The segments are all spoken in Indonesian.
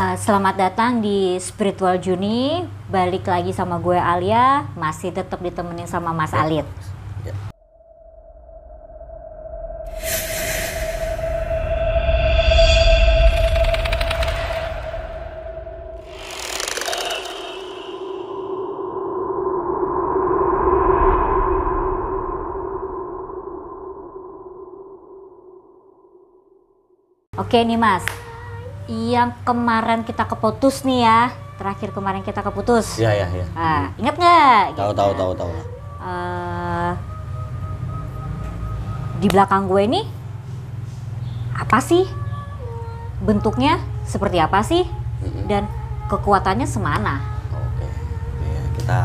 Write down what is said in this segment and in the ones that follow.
Selamat datang di Spiritual Journey. Balik lagi sama gue Alia, masih tetap ditemenin sama Mas Alit. Ya. Oke nih Mas, yang kemarin kita keputus nih ya, terakhir kemarin kita keputus. Iya. Ingat nggak? Tahu. Di belakang gue nih, apa sih? Bentuknya seperti apa sih? Dan kekuatannya semana? Oke. Ya, kita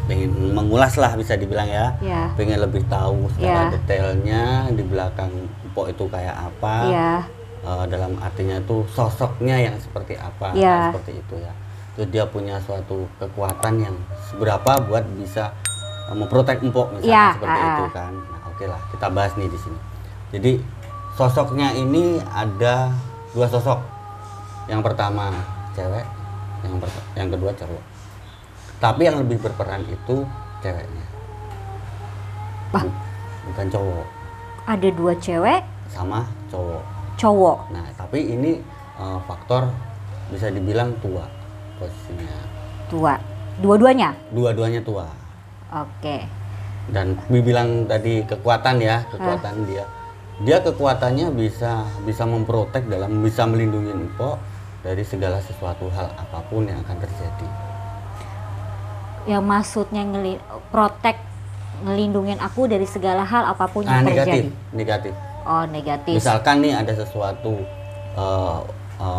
pengen mengulas lah, bisa dibilang ya. Ya. Pengen lebih tahu secara Ya. detailnya di belakang Mpok itu kayak apa. Ya. Dalam artinya itu sosoknya yang seperti apa, Ya. seperti itu ya. Terus dia punya suatu kekuatan yang seberapa buat bisa memprotek Mpok misalnya, Ya. seperti itu kan. Nah, oke lah, kita bahas nih di sini. Jadi sosoknya ini ada dua sosok. Yang pertama cewek, yang kedua cowok. Tapi yang lebih berperan itu ceweknya. Bah. Bukan cowok. Ada dua cewek, Sama cowok. Nah, tapi ini faktor bisa dibilang tua posisinya. tua. Dua-duanya? Dua-duanya tua. Oke. Dan dibilang tadi kekuatan ya, kekuatan dia. Dia kekuatannya bisa memprotek bisa melindungi Mpok dari segala sesuatu hal apapun yang akan terjadi. Yang maksudnya protek, ngelindungin aku dari segala hal apapun yang terjadi. Negatif. Oh, negatif. Misalkan nih ada sesuatu,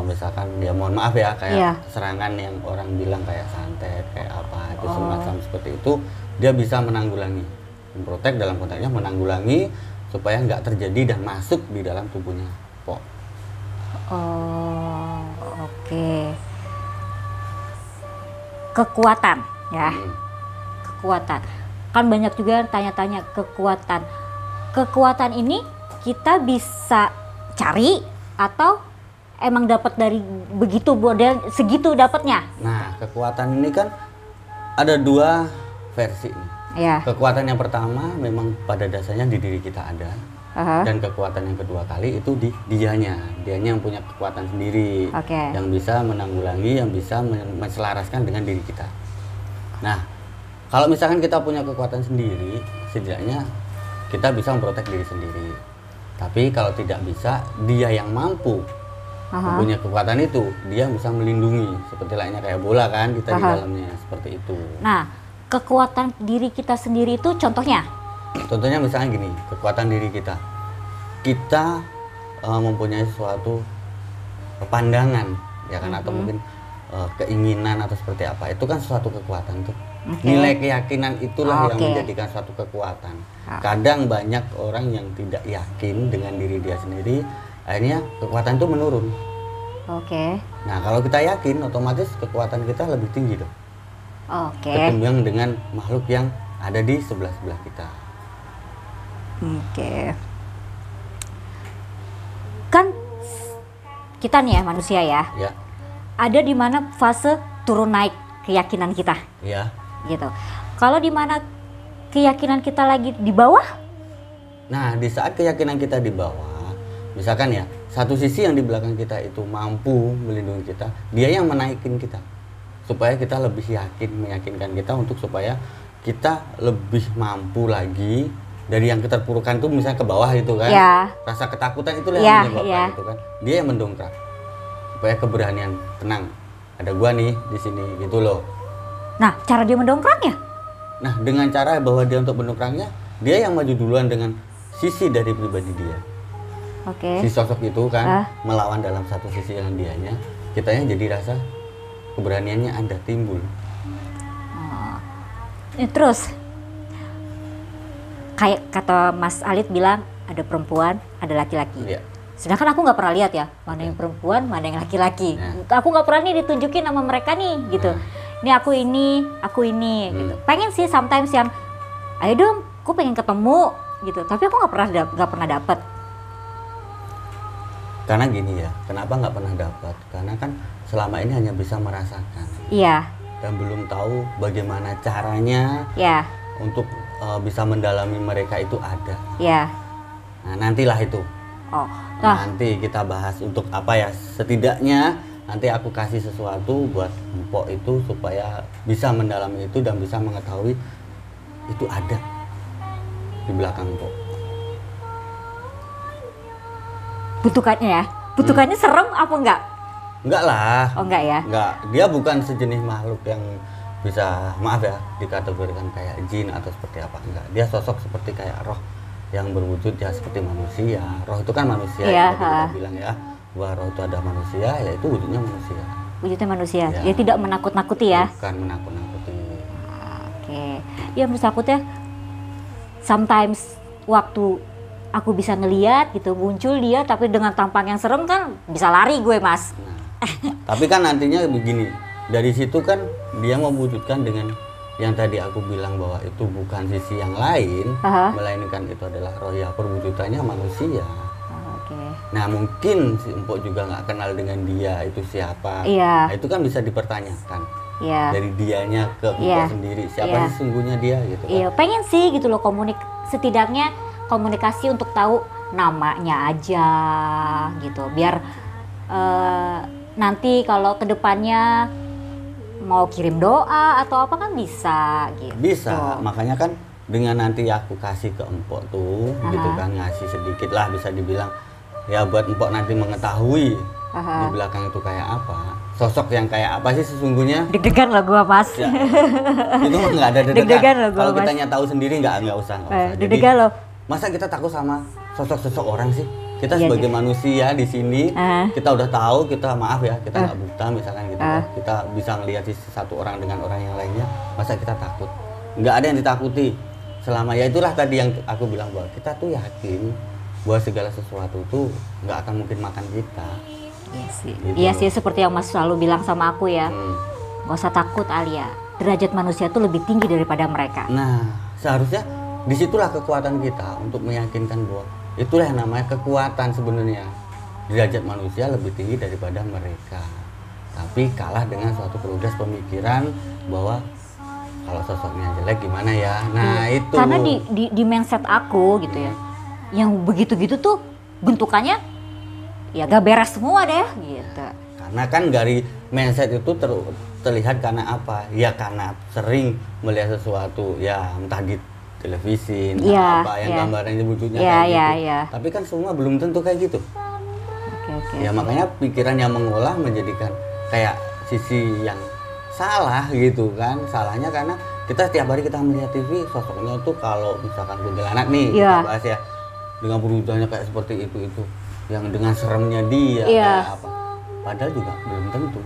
misalkan ya mohon maaf ya, kayak serangan yang orang bilang kayak santet, kayak apa, itu semacam seperti itu, dia bisa menanggulangi, memprotek dalam konteksnya menanggulangi supaya nggak terjadi dan masuk di dalam tubuhnya Mpok. Oh, oke. Kekuatan ya. Kekuatan. Kan banyak juga yang tanya-tanya kekuatan. Kekuatan ini kita bisa cari atau emang dapat dari begitu model segitu dapatnya? Nah, kekuatan ini kan ada dua versi nih. Ya. Kekuatan yang pertama memang pada dasarnya di diri kita ada. Dan kekuatan yang kedua kali itu di dianya yang punya kekuatan sendiri. Yang bisa menanggulangi, yang bisa menselaraskan dengan diri kita. Nah, kalau misalkan kita punya kekuatan sendiri, setidaknya kita bisa memprotek diri sendiri. Tapi kalau tidak bisa, dia yang mampu punya kekuatan itu, dia bisa melindungi. Seperti lainnya kayak bola kan, kita di dalamnya, seperti itu. Nah, kekuatan diri kita sendiri itu contohnya? Contohnya misalnya gini, kekuatan diri kita. Kita mempunyai suatu pandangan, ya kan, atau mungkin keinginan atau seperti apa. Itu kan suatu kekuatan tuh. Nilai keyakinan itulah yang menjadikan suatu kekuatan. Kadang banyak orang yang tidak yakin dengan diri dia sendiri, akhirnya kekuatan itu menurun. Nah, kalau kita yakin, otomatis kekuatan kita lebih tinggi dong. Ketimbang dengan makhluk yang ada di sebelah-sebelah kita. Kan kita nih ya manusia ya. Ada di mana fase turun naik keyakinan kita. Gitu. Kalau di mana keyakinan kita lagi di bawah? Nah, di saat keyakinan kita di bawah, misalkan ya, satu sisi yang di belakang kita itu mampu melindungi kita, dia yang menaikin kita. Supaya kita lebih meyakinkan kita untuk supaya kita lebih mampu lagi dari yang keterpurukan itu, misalnya ke bawah itu kan. Rasa ketakutan itulah yang menyebabkan itu kan. Dia yang mendongkrak. Supaya keberanian, tenang. Ada gua nih di sini gitu loh. Nah, cara dia mendongkraknya? Nah, dengan cara bahwa dia untuk mendongkraknya, dia yang maju duluan dengan sisi dari pribadi dia. Si sosok itu kan melawan dalam satu sisi yang dianya, kitanya jadi rasa keberaniannya ada timbul. Terus kayak kata Mas Alit bilang, ada perempuan, ada laki-laki. Sedangkan aku nggak pernah lihat ya, mana yang perempuan, mana yang laki-laki. Aku nggak pernah nih ditunjukin sama mereka nih, gitu. Ini aku ini, gitu. Pengen sih sometimes yang, ayo dong, aku pengen ketemu, gitu. Tapi aku nggak pernah dapet. Karena gini ya, kenapa nggak pernah dapat? Karena kan selama ini hanya bisa merasakan. Iya. Dan belum tahu bagaimana caranya untuk bisa mendalami mereka itu ada. Iya. Nah, nantilah itu. Oh. Nanti kita bahas untuk apa ya? Setidaknya nanti aku kasih sesuatu buat Mpok itu supaya bisa mendalami itu dan bisa mengetahui itu ada di belakang Mpok. Bentukannya ya? Bentukannya serem apa enggak? Enggak lah. Oh enggak ya? Enggak, dia bukan sejenis makhluk yang bisa, maaf ya, dikategorikan kayak jin atau seperti apa. Enggak, dia sosok seperti kayak roh yang berwujud ya seperti manusia. Roh itu kan manusia, yang kita bilang ya, bahwa roh itu ada manusia, ya itu wujudnya manusia. Wujudnya manusia, ya tidak menakut-nakuti ya? Bukan menakut-nakuti. Oke, ya menurut aku teh, sometimes waktu aku bisa ngeliat gitu, muncul dia tapi dengan tampang yang serem kan bisa lari gue mas. Tapi kan nantinya begini, dari situ kan dia mewujudkan dengan yang tadi aku bilang bahwa itu bukan sisi yang lain, melainkan itu adalah roh ya perwujudannya manusia. Nah mungkin si Mpok juga nggak kenal dengan dia itu siapa. Nah, itu kan bisa dipertanyakan. Dari dianya ke Mpok sendiri, siapa sih sesungguhnya dia gitu kan. Pengen sih gitu loh setidaknya komunikasi untuk tahu namanya aja gitu biar nanti kalau kedepannya mau kirim doa atau apa kan bisa gitu. Bisa, makanya kan dengan nanti aku kasih ke Mpok tuh gitu kan, ngasih sedikit lah bisa dibilang ya buat Mpok nanti mengetahui di belakang itu kayak apa, sosok yang kayak apa sih sesungguhnya. Deg-degan lah gua mas ya, itu nggak ada deg-degan kalau kitanya tahu sendiri nggak usah deg-degan loh. Masa kita takut sama sosok-sosok orang sih? Kita sebagai manusia di sini, kita udah tahu, kita maaf ya, kita nggak buta misalkan gitu. Kita bisa ngelihat satu orang dengan orang yang lainnya. Masa kita takut? Nggak ada yang ditakuti. Selama ya itulah tadi yang aku bilang bahwa kita tuh yakin bahwa segala sesuatu tuh nggak akan mungkin makan kita. Iya sih. Gitu. Iya sih seperti yang Mas selalu bilang sama aku ya. Nggak usah takut Alia. Derajat manusia tuh lebih tinggi daripada mereka. Nah seharusnya disitulah kekuatan kita untuk meyakinkan bahwa itulah yang namanya kekuatan sebenarnya. Derajat manusia lebih tinggi daripada mereka. Tapi kalah dengan suatu progres pemikiran bahwa kalau sosoknya jelek gimana ya. Nah itu. Karena di mindset aku gitu ya. Yang begitu-gitu tuh bentukannya ya gak beres semua deh gitu. Karena kan dari mindset itu terlihat karena apa? Ya karena sering melihat sesuatu ya entah di televisi, apa yang gambarnya wujudnya kayak gitu. Tapi kan semua belum tentu kayak gitu. Ya makanya pikiran yang mengolah menjadikan kayak sisi yang salah gitu kan. Salahnya karena kita setiap hari kita melihat TV sosoknya itu kalau misalkan kuntilanak nih kita bahas ya dengan perwujudannya kayak seperti itu yang dengan seremnya dia kayak apa. Padahal juga belum tentu.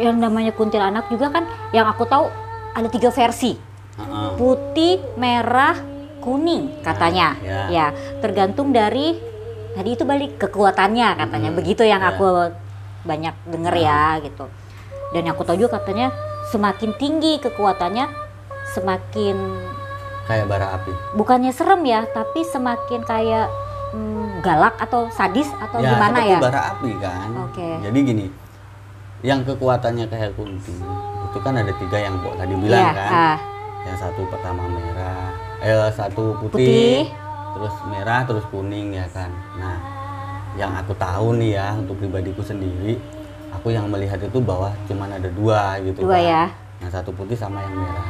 Yang namanya kuntilanak juga kan yang aku tahu ada 3 versi. Putih, merah, kuning katanya. Ya, tergantung dari tadi itu balik kekuatannya katanya. Begitu yang aku banyak denger ya gitu. Dan yang aku tahu juga katanya semakin tinggi kekuatannya semakin kayak bara api. Bukannya serem ya, tapi semakin kayak galak atau sadis atau gimana ya? Seperti bara api kan. Jadi gini, yang kekuatannya kayak kunti itu kan ada 3 yang Mbok tadi bilang kan. Yang satu pertama merah, satu putih, terus merah, terus kuning ya kan. Nah, yang aku tahu nih ya untuk pribadiku sendiri, aku yang melihat itu bahwa cuman ada 2 gitu kan. Ya? Yang satu putih sama yang merah.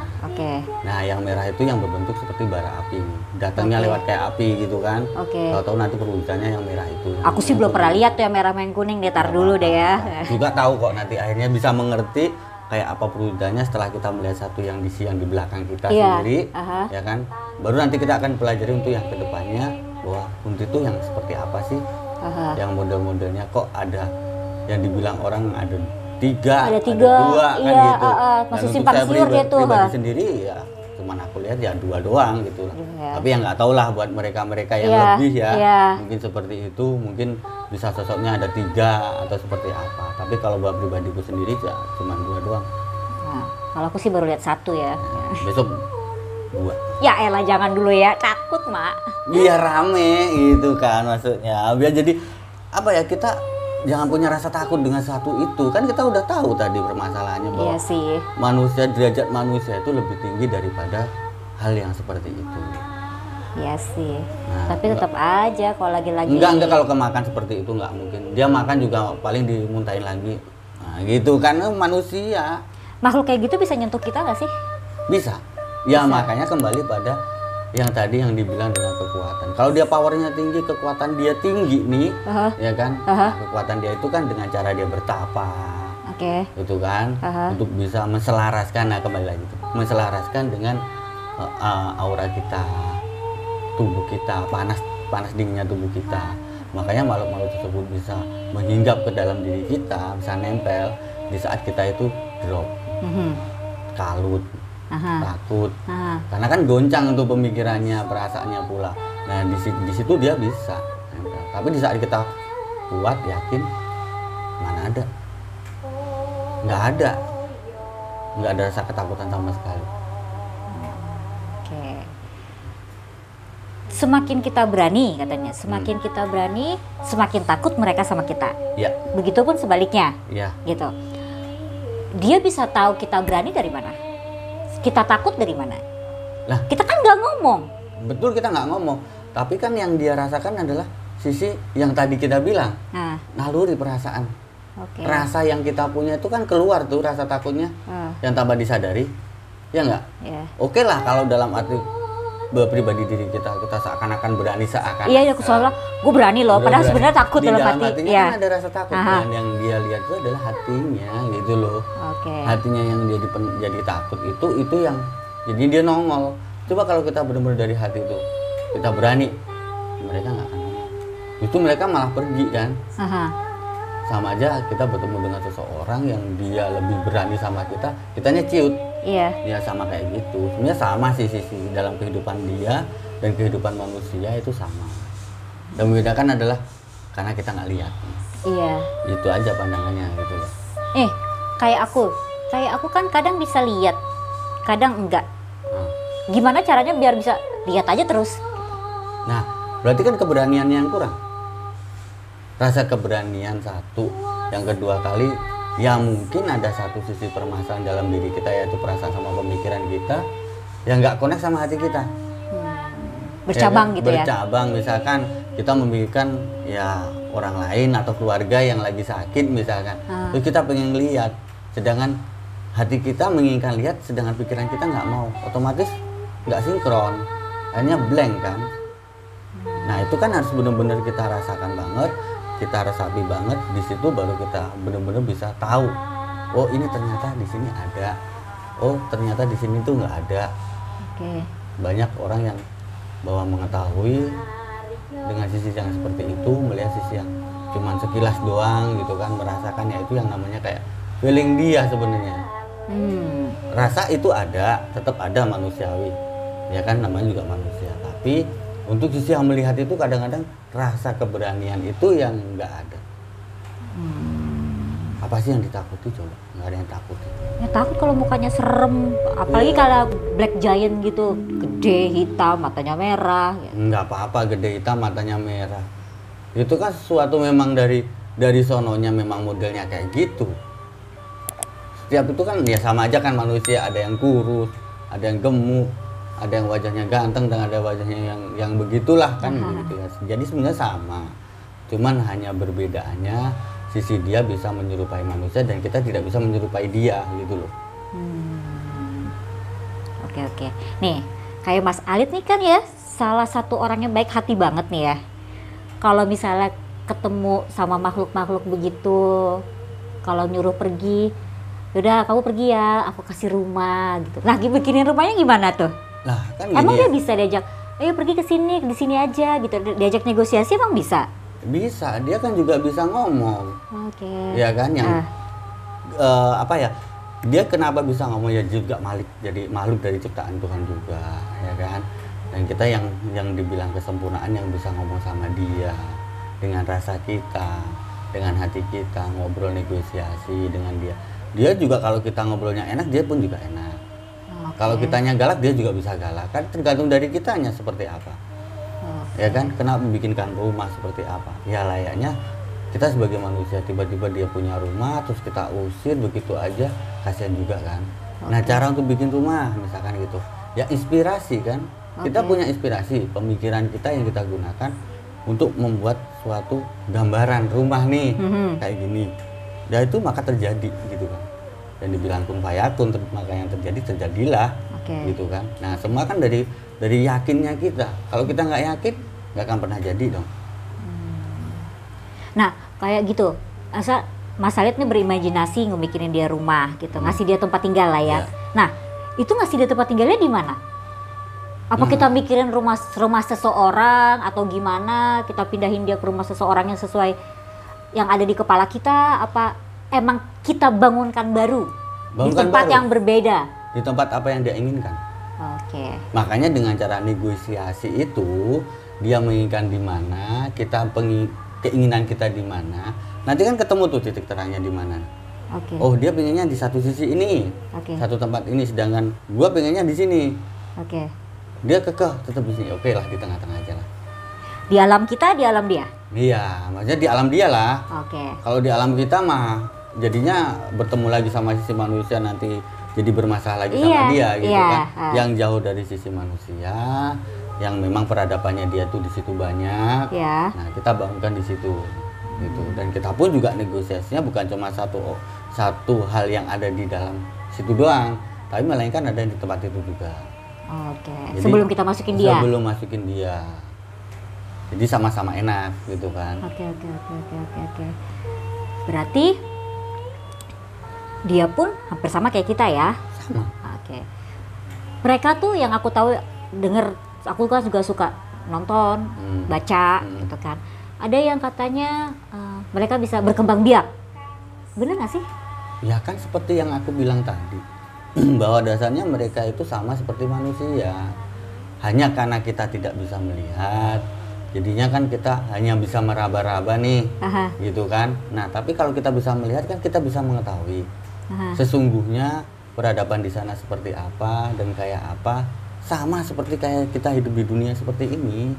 Nah, yang merah itu yang berbentuk seperti bara api. Datangnya lewat kayak api gitu kan. Tahu-tahu nanti perwujudannya yang merah itu. Aku sih belum pernah lihat tuh yang merah yang kuning, tar dulu deh ya. Juga tahu kok nanti akhirnya bisa mengerti kayak apa perwujudannya setelah kita melihat satu yang di belakang kita sendiri, ya kan. Baru nanti kita akan pelajari untuk yang kedepannya bahwa kunti itu yang seperti apa sih, yang model-modelnya kok ada yang dibilang orang ada 3, ada 2 kan gitu. Masih simpang siur gitu. Pribadi sendiri ya cuman aku lihat ya 2 doang gitu lah. Tapi yang nggak tahu lah buat mereka-mereka yang lebih ya, mungkin seperti itu, mungkin bisa sosoknya ada 3 atau seperti apa. Tapi kalau buat pribadiku sendiri ya cuma 2 doang. Nah, kalau aku sih baru lihat 1 ya. Besok 2. Ya elah jangan dulu ya, takut mak. Biar rame gitu kan maksudnya. Biar jadi apa ya, kita jangan punya rasa takut dengan satu itu. Kan kita udah tahu tadi permasalahannya bahwa Iya sih. manusia, derajat manusia itu lebih tinggi daripada hal yang seperti itu. Iya sih. Nah, Tapi tetap aja kalau lagi-lagi. Enggak kalau kemakan seperti itu nggak mungkin. Dia makan juga paling dimuntahin lagi. Nah, gitu kan manusia. Makhluk kayak gitu bisa nyentuh kita nggak sih? Bisa. Ya Bisa. makanya kembali pada yang tadi yang dibilang dengan kekuatan. Kalau dia powernya tinggi, kekuatan dia tinggi nih, ya kan? Nah, kekuatan dia itu kan dengan cara dia bertapa, gitu kan? Untuk bisa menselaraskan, nah kembali lagi itu, menselaraskan dengan aura kita, tubuh kita, panas dinginnya tubuh kita. Makanya makhluk-makhluk tersebut bisa menghinggap ke dalam diri kita, bisa nempel di saat kita itu drop, kalut, takut, karena kan goncang untuk pemikirannya, perasaannya pula. Nah di situ dia bisa nempel. Tapi di saat kita kuat, yakin, mana ada, nggak ada rasa ketakutan sama sekali. Oke. Semakin kita berani katanya, semakin kita berani, semakin takut mereka sama kita. Ya. Begitupun sebaliknya. Ya. Gitu. Dia bisa tahu kita berani dari mana? Kita takut dari mana? Lah, kita kan nggak ngomong. Betul, kita nggak ngomong. Tapi kan yang dia rasakan adalah sisi yang tadi kita bilang, naluri perasaan. Rasa yang kita punya itu kan keluar tuh, rasa takutnya yang tanpa disadari, ya nggak? Oke lah kalau dalam arti pribadi diri kita seakan-akan berani, seakan. Iya, aku soalnya gue berani loh, padahal sebenarnya takut dalam hati. Hatinya kan ada rasa takut, dan yang dia lihat itu adalah hatinya, gitu loh. Hatinya yang jadi takut itu yang jadi dia nongol. Coba kalau kita benar-benar dari hati itu kita berani, mereka nggak akan nongol. Itu mereka malah pergi kan. Sama aja kita bertemu dengan seseorang yang dia lebih berani sama kita, kitanya ciut. Iya. Ya sama kayak gitu. Sebenarnya sama sih sisi dalam kehidupan dia dan kehidupan manusia itu sama. Dan membedakan adalah karena kita nggak lihat. Iya. Itu aja pandangannya gitu loh. Kayak aku kan kadang bisa lihat, kadang enggak. Gimana caranya biar bisa lihat aja terus? Nah, berarti kan keberanian yang kurang. Rasa keberanian satu, yang kedua kali, ya mungkin ada satu sisi permasalahan dalam diri kita, yaitu perasaan sama pemikiran kita yang nggak connect sama hati kita. Bercabang ya, gitu ya? Bercabang, misalkan kita memikirkan ya orang lain atau keluarga yang lagi sakit misalkan, terus kita pengen lihat, sedangkan hati kita menginginkan lihat, sedangkan pikiran kita nggak mau, otomatis nggak sinkron, hanya blank kan. Nah itu kan harus benar-benar kita rasakan banget, kita resapi banget, di situ baru kita benar-benar bisa tahu, oh ini ternyata di sini ada, oh ternyata di sini tuh nggak ada. Banyak orang yang bahwa mengetahui dengan sisi yang seperti itu, melihat sisi yang cuman sekilas doang gitu kan, merasakannya itu yang namanya kayak feeling dia sebenarnya. Rasa itu ada, tetap ada, manusiawi, ya kan, namanya juga manusia. Tapi untuk sisi yang melihat itu kadang-kadang rasa keberanian itu yang nggak ada. Apa sih yang ditakuti coba? Nggak ada yang takut. Ya takut kalau mukanya serem, apalagi kalau black giant gitu, gede, hitam, matanya merah. Nggak apa-apa gede hitam matanya merah. Itu kan sesuatu memang dari sononya memang modelnya kayak gitu. Setiap itu kan ya sama aja kan manusia, ada yang kurus, ada yang gemuk, ada yang wajahnya ganteng dan ada wajahnya yang begitulah kan gitu ya. Jadi sebenarnya sama. Cuman hanya berbedaannya sisi dia bisa menyerupai manusia dan kita tidak bisa menyerupai dia gitu loh. Oke. Nih, kayak Mas Alit nih kan ya salah satu orang yang baik hati banget nih ya. Kalau misalnya ketemu sama makhluk-makhluk begitu, kalau nyuruh pergi, udah kamu pergi ya, aku kasih rumah gitu. Nah, bikinin rumahnya gimana tuh? Lah, kan emang dia bisa diajak, ayo pergi ke sini, di sini aja gitu. Diajak negosiasi emang bisa? Bisa, dia kan juga bisa ngomong. Ya kan yang apa ya? Dia kenapa bisa ngomong ya juga jadi makhluk dari ciptaan Tuhan juga, ya kan? Dan kita yang dibilang kesempurnaan yang bisa ngomong sama dia dengan rasa kita, dengan hati kita, ngobrol negosiasi dengan dia. Dia juga kalau kita ngobrolnya enak, dia pun juga enak. Kalau kitanya galak, dia juga bisa galak. Kan tergantung dari kitanya seperti apa. Ya kan, kenapa membikinkan rumah seperti apa? Ya layaknya kita sebagai manusia tiba-tiba dia punya rumah terus kita usir begitu aja, kasihan juga kan. Nah cara untuk bikin rumah misalkan gitu ya inspirasi kan, kita punya inspirasi pemikiran kita yang kita gunakan untuk membuat suatu gambaran rumah nih kayak gini ya itu maka terjadi gitu kan, dan dibilang kun fayakun maka yang terjadilah gitu kan. Nah semua kan dari yakinnya kita, kalau kita nggak yakin nggak akan pernah jadi dong. Nah kayak gitu Mas Alit nih berimajinasi ngebikin dia rumah gitu, ngasih dia tempat tinggal lah ya. Nah, itu ngasih dia tempat tinggalnya di mana? Apa kita mikirin rumah seseorang atau gimana? Kita pindahin dia ke rumah seseorang yang sesuai yang ada di kepala kita? Apa emang kita bangunkan baru di tempat yang berbeda? Di tempat apa yang dia inginkan. Oke. Makanya dengan cara negosiasi itu dia menginginkan di mana, kita keinginan kita di mana. Nanti kan ketemu tuh titik terangnya di mana. Oh dia pengennya di satu sisi ini, satu tempat ini, sedangkan gua pengennya di sini. Dia kekeh tetap di sini. Oke lah di tengah-tengah aja lah. Di alam kita, di alam dia. Iya, maksudnya di alam dia lah. Kalau di alam kita mah jadinya bertemu lagi sama sisi manusia nanti jadi bermasalah lagi sama dia gitu kan. Yang jauh dari sisi manusia, yang memang peradabannya dia tuh di situ banyak. Nah kita bangunkan di situ. Gitu. Dan kita pun juga negosiasinya bukan cuma satu hal yang ada di dalam situ doang, tapi melainkan ada di tempat itu juga. Jadi, sebelum kita masukin dia. Sebelum masukin dia. Jadi sama-sama enak gitu kan. Oke. Berarti dia pun hampir sama kayak kita ya. Sama. Mereka tuh yang aku tahu aku kan juga suka nonton, baca gitu kan. Ada yang katanya mereka bisa berkembang biak. Bener gak sih? Ya kan seperti yang aku bilang tadi. Bahwa dasarnya mereka itu sama seperti manusia. Hanya karena kita tidak bisa melihat. Jadinya kan kita hanya bisa meraba-raba nih. Gitu kan. Nah tapi kalau kita bisa melihat kan kita bisa mengetahui. Sesungguhnya peradaban di sana seperti apa dan kayak apa. Sama seperti kayak kita hidup di dunia seperti ini.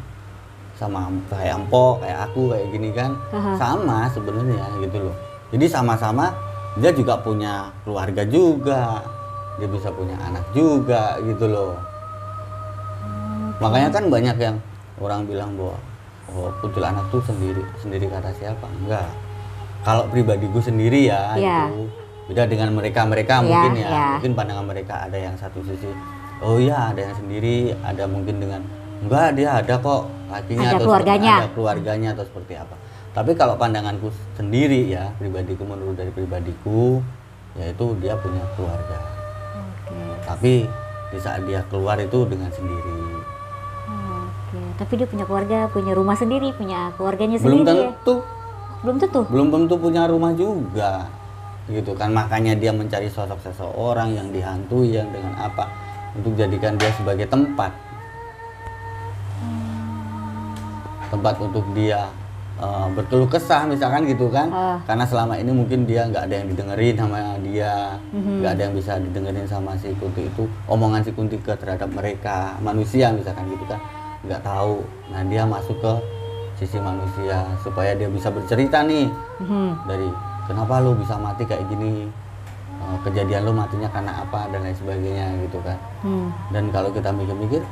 Sama kayak Empok, kayak aku, kayak gini kan. Sama sebenarnya gitu loh. Jadi sama-sama dia juga punya keluarga juga. Dia bisa punya anak juga gitu loh. Makanya kan banyak yang orang bilang bahwa kuntilanak tuh sendiri kata siapa? Enggak. Kalau pribadiku sendiri ya itu beda dengan mereka mungkin mungkin pandangan mereka ada yang satu sisi oh ya ada yang sendiri, ada mungkin dengan enggak dia ada kok lakinya ada atau keluarganya atau seperti apa. Tapi kalau pandanganku sendiri ya pribadiku, menurut dari pribadiku yaitu dia punya keluarga. Tapi di saat dia keluar itu dengan sendiri. Tapi dia punya keluarga, punya rumah sendiri, punya keluarganya sendiri. Belum tentu punya rumah juga gitu kan. Makanya dia mencari sosok seseorang yang dihantui, yang dengan apa, untuk jadikan dia sebagai tempat untuk dia berkeluh kesah misalkan gitu kan. Karena selama ini mungkin dia nggak ada yang didengerin sama dia, nggak ada yang bisa didengerin sama si Kunti itu, omongan si Kunti terhadap mereka manusia misalkan gitu kan, nggak tahu. Nah dia masuk ke sisi manusia supaya dia bisa bercerita nih dari kenapa lu bisa mati kayak gini, kejadian lu matinya karena apa dan lain sebagainya gitu kan. Dan kalau kita mikir-mikir,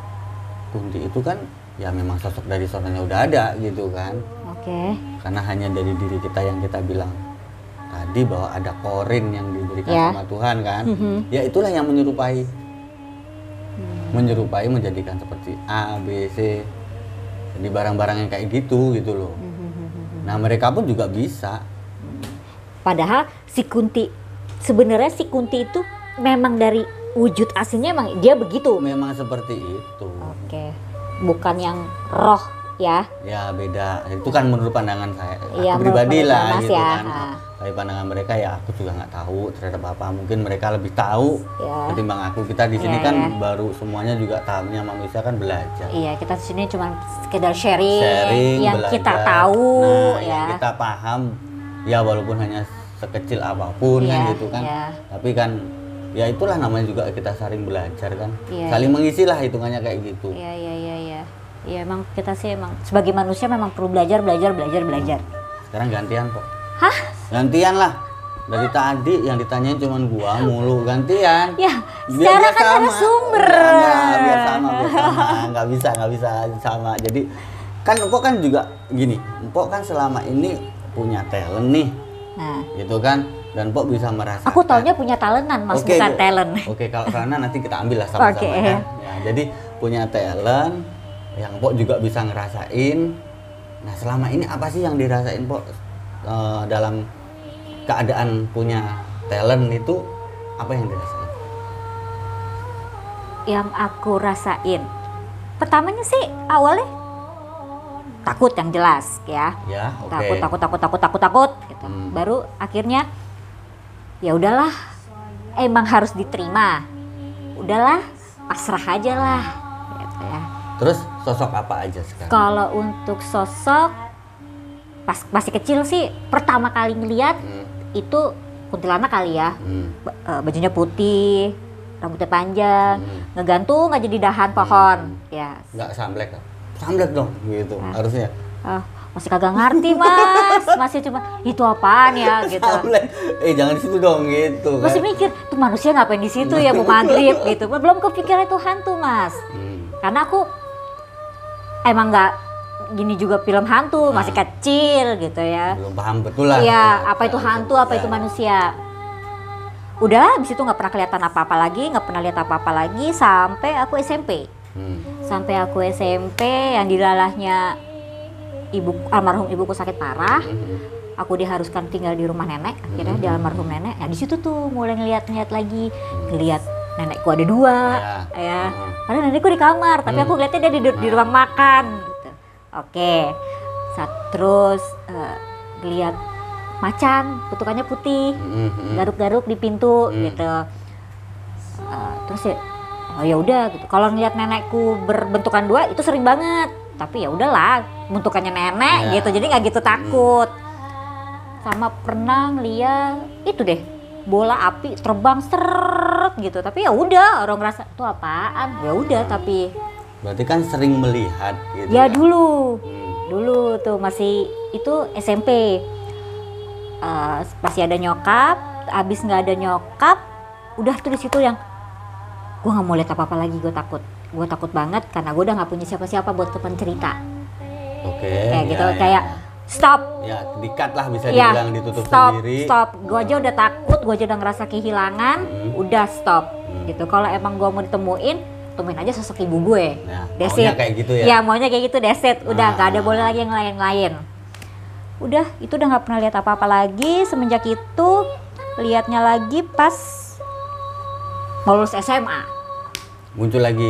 Kunti itu kan ya memang sosok dari sononya udah ada gitu kan. Karena hanya dari diri kita yang kita bilang tadi bahwa ada korin yang diberikan sama Tuhan kan. Ya itulah yang menyerupai menjadikan seperti A, B, C. Jadi barang-barang yang kayak gitu loh. Nah mereka pun juga bisa. Padahal sebenarnya si Kunti itu memang dari wujud aslinya emang dia begitu. Memang seperti itu. Bukan yang roh ya. Ya beda. Itu kan menurut pandangan saya pribadi lah gitu kan. Tapi pandangan mereka ya aku juga nggak tahu terhadap apa. Mungkin mereka lebih tahu ketimbang aku. Kita di sini kan baru semuanya juga tahunya manusia kan belajar. Iya, kita di sini cuma sekedar sharing yang belajar. Kita tahu yang kita paham. Ya walaupun hanya sekecil apapun kan gitu kan. Tapi kan ya itulah namanya juga kita saling belajar kan. Saling mengisi lah hitungannya kayak gitu. Iya, emang kita sih emang sebagai manusia memang perlu belajar. Sekarang gantian kok. Hah? Gantian lah. Dari tadi yang ditanyain cuma gua mulu, gantian. Ya, sekarang kan ada sumber. Biar sama. Nggak bisa sama. Jadi kan Empok kan juga gini, Empok kan selama ini punya talent nih. Nah, gitu kan, dan Empok bisa merasakan. aku taunya punya talentan, Mas, bukan talent. Oke, kalau karena nanti kita ambil lah sama-sama kan. Ya, jadi punya talent yang Empok juga bisa ngerasain. Nah, selama ini apa sih yang dirasain Empok dalam keadaan punya talent itu, apa yang dirasain? Yang aku rasain, pertamanya sih awalnya takut yang jelas ya. Ya, okay. Takut gitu. Baru akhirnya ya udahlah, emang harus diterima. Udahlah, pasrah aja lah gitu ya. Terus sosok apa aja sekarang? Kalau untuk sosok pas masih kecil sih pertama kali ngeliat itu kuntilanak kali ya. Bajunya putih, rambutnya panjang, ngegantung aja di dahan pohon. Ya. Nggak samblek kan? Samblek dong gitu harusnya. Masih kagak ngerti, Mas. Masih cuma itu apaan ya gitu. Samblek. Jangan di situ dong gitu. Masih mikir tuh manusia ngapain di situ ya mau maghrib gitu. Belum kepikiran itu hantu, Mas. Karena aku emang nggak gini juga film hantu, masih kecil gitu ya. Belum paham betul lah. Iya, apa itu hantu, apa itu manusia. Udah, abis itu nggak pernah kelihatan apa-apa lagi, nggak pernah lihat apa-apa lagi sampai aku SMP. Sampai aku SMP yang dilalahnya almarhum ibuku sakit parah, aku diharuskan tinggal di rumah nenek. Akhirnya di almarhum nenek, ya di situ tuh mulai ngeliat lagi, ngeliat nenekku ada dua, ya. Padahal nenekku di kamar, tapi aku ngeliatnya dia di ruang makan. Gitu. Oke, terus ngeliat macan, bentukannya putih, garuk-garuk di pintu, gitu. Terus ya udah gitu. Kalau ngeliat nenekku berbentukan dua itu sering banget. Tapi ya udahlah, bentukannya nenek gitu. Jadi nggak gitu takut. Sama pernah ngeliat itu deh, bola api terbang seret gitu. Tapi ya udah, orang ngerasa itu apaan? Ya udah tapi. Berarti kan sering melihat gitu. Ya dulu. Dulu tuh masih itu SMP. Masih ada nyokap, abis nggak ada nyokap, udah tuh di situ yang gue nggak mau lihat apa-apa lagi, gue takut banget karena gue udah nggak punya siapa-siapa buat teman cerita. Oke. Kayak gitu, kayak stop. Ya, di-cut lah bisa dibilang, ditutup sendiri. Stop. Gue aja udah takut, gue aja udah ngerasa kehilangan, udah stop. Gitu. Kalau emang gue mau temuin aja sosok ibu gue. Nah, maunya kayak gitu ya? Ya maunya kayak gitu, deset. Udah nggak ada boleh lagi yang lain-lain. Udah, itu udah nggak pernah lihat apa-apa lagi. Semenjak itu lihatnya lagi pas mau lulus SMA. Muncul lagi.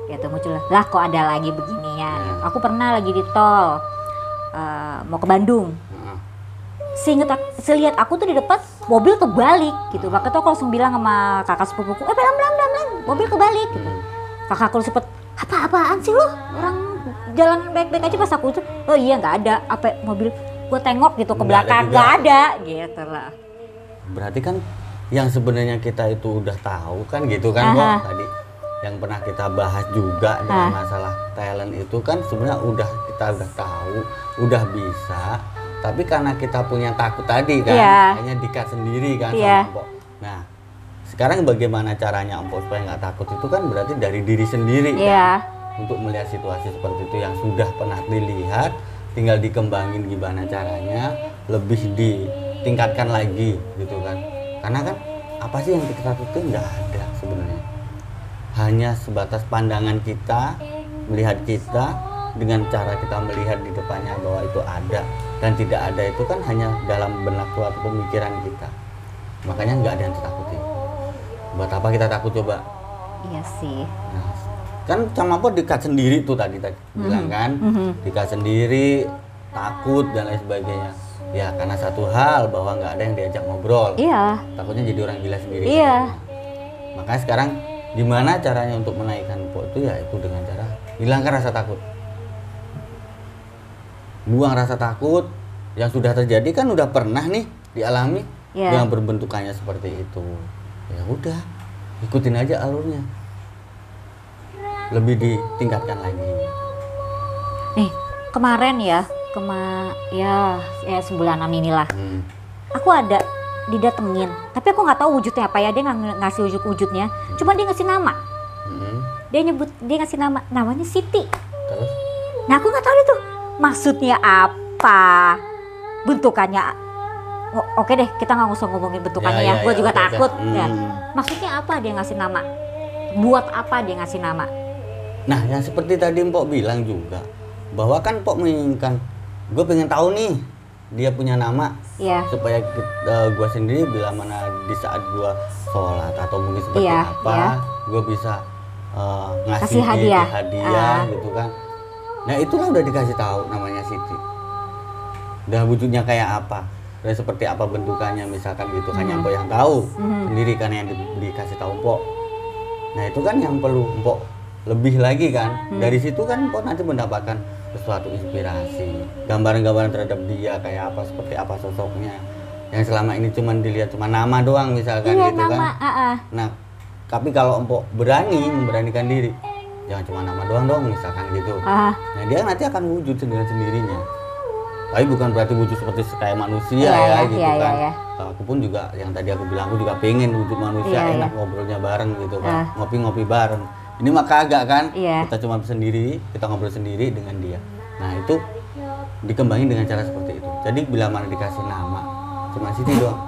Gitu, muncul lah, kok ada lagi beginian. Aku pernah lagi di tol mau ke Bandung. Selihat aku tuh di depan mobil kebalik gitu. Makanya tuh aku langsung bilang sama kakak sepupuku, pelan, mobil kebalik gitu. Kakakku sempet, apaan sih lo? Orang jalan baik-baik aja. Pas aku tuh, oh iya nggak ada, apa mobil. Gue tengok gitu ke belakang, nggak ada gitu lah. Berarti kan yang sebenarnya kita itu udah tahu kan gitu kan kok tadi yang pernah kita bahas juga dengan masalah talent itu kan sebenarnya kita udah tahu, udah bisa, tapi karena kita punya takut tadi kan, hanya di-cut sendiri kan sama Empok. Nah, sekarang bagaimana caranya Empok supaya nggak takut itu kan berarti dari diri sendiri kan, untuk melihat situasi seperti itu yang sudah pernah dilihat, tinggal dikembangin gimana caranya, lebih ditingkatkan lagi gitu kan. Karena kan apa sih yang kita takutin nggak ada sebenarnya, hanya sebatas pandangan kita melihat kita dengan cara kita melihat di depannya bahwa itu ada dan tidak ada, itu kan hanya dalam benak atau pemikiran kita. Makanya nggak ada yang ditakuti. Buat apa kita takut coba? Iya sih. Nah, kan sama apa di-cut sendiri tuh tadi bilang kan, di-cut sendiri, takut dan lain sebagainya. Ya karena satu hal bahwa nggak ada yang diajak ngobrol. Iya. Takutnya jadi orang gila sendiri. Iya. Makanya sekarang gimana caranya untuk menaikkan Empok itu, ya itu dengan cara hilangkan rasa takut. Buang rasa takut yang sudah terjadi kan udah pernah nih dialami yang berbentukannya seperti itu. Ya udah, ikutin aja alurnya. Lebih ditingkatkan lagi. Nih, kemarin ya ya sebulanan inilah. Aku ada didatengin, tapi aku nggak tahu wujudnya apa ya. Dia nggak ngasih wujudnya, cuma dia ngasih nama. Dia ngasih namanya Siti. Terus? Nah aku nggak tahu itu maksudnya apa, bentukannya. Oke deh, kita nggak usah ngomongin bentukannya ya. Gue juga takut. Ya. Maksudnya apa dia ngasih nama? Buat apa dia ngasih nama? Nah, yang seperti tadi Mpok bilang juga, bahwa kan Mpok menginginkan, gue pengen tahu nih dia punya nama, supaya gue sendiri bila mana di saat gue sholat atau mungkin seperti apa, gue bisa ngasih hadiah gitu kan. Nah itulah udah dikasih tahu namanya Siti, udah wujudnya kayak apa, dan seperti apa bentukannya misalkan gitu, hanya Mpok yang tahu sendiri kan, yang dikasih tahu Mpok. Nah itu kan yang perlu Mpok lebih lagi kan, dari situ kan Mpok nanti mendapatkan sesuatu inspirasi, gambaran-gambaran terhadap dia kayak apa, seperti apa sosoknya, yang selama ini dilihat cuma nama doang misalkan gitu nama, kan. Nah tapi kalau Mpok memberanikan diri, jangan cuma nama doang dong misalkan gitu. Nah dia nanti akan wujud dengan sendirinya. Tapi bukan berarti wujud seperti kayak manusia gitu kan. Aku pun juga yang tadi aku bilang, aku juga pengen wujud manusia, enak ngobrolnya bareng gitu kan, ngopi-ngopi bareng. Ini mah kagak kan, kita cuma sendiri, kita ngobrol sendiri dengan dia. Nah itu dikembangin dengan cara seperti itu. Jadi bila mana dikasih nama, cuma Siti doang,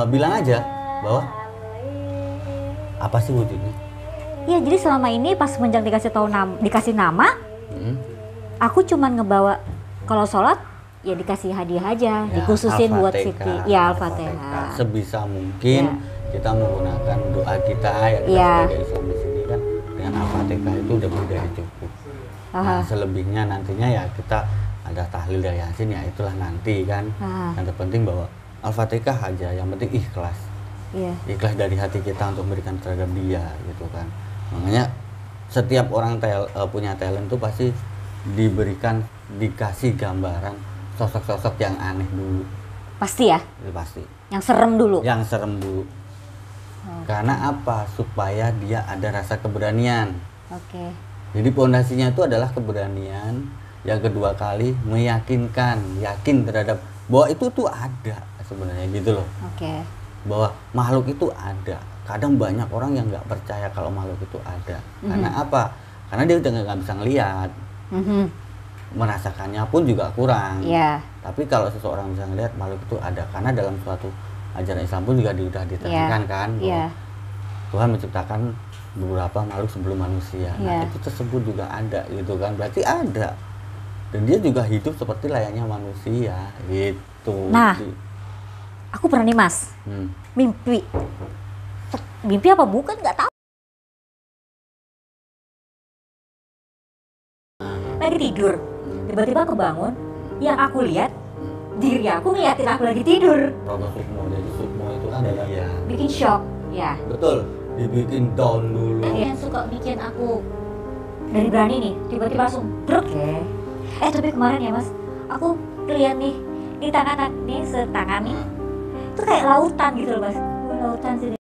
bilang aja bahwa apa sih wujudnya. Iya, jadi selama ini pas semenjak dikasih nama, aku cuman ngebawa kalau sholat ya dikasih hadiah aja, dikhususin buat Siti. Ya Al-Fatihah. Sebisa mungkin kita menggunakan doa kita ya, kita sebagai Islam di sini kan, dengan Al-Fatihah itu udah cukup. Nah, selebihnya nantinya ya kita ada tahlil dan yasin, ya itulah nanti kan. Yang terpenting bahwa Al-Fatihah aja, yang penting ikhlas. Ikhlas dari hati kita untuk memberikan terhadap dia gitu kan. Makanya setiap orang punya talent tuh pasti dikasih gambaran sosok-sosok yang aneh dulu. Pasti ya? Pasti. Yang serem dulu? Yang serem dulu. Karena apa? Supaya dia ada rasa keberanian. Jadi pondasinya itu adalah keberanian. Yang kedua kali yakin terhadap bahwa itu tuh ada sebenarnya gitu loh. Bahwa makhluk itu ada. Kadang banyak orang yang nggak percaya kalau makhluk itu ada. Karena apa? Karena dia udah nggak bisa ngelihat. Merasakannya pun juga kurang. Tapi kalau seseorang bisa ngelihat makhluk itu ada, karena dalam suatu ajaran Islam pun juga sudah diterangkan kan, bahwa Tuhan menciptakan beberapa makhluk sebelum manusia. Nah itu tersebut juga ada gitu kan, berarti ada, dan dia juga hidup seperti layaknya manusia gitu. Nah, aku pernah nih Mas, mimpi apa bukan nggak tahu. Lagi tidur, tiba-tiba kebangun, yang aku lihat diri aku ngeliatin aku lagi tidur. Jadi sukmo itu kan adalah bikin shock, ya. Betul, dibikin down dulu. Yang suka bikin aku dari berani nih, tiba-tiba langsung bruk. Tapi kemarin ya Mas, aku lihat nih di tangan nih, setangan nih, itu kayak lautan gitu loh Mas, lautan sini.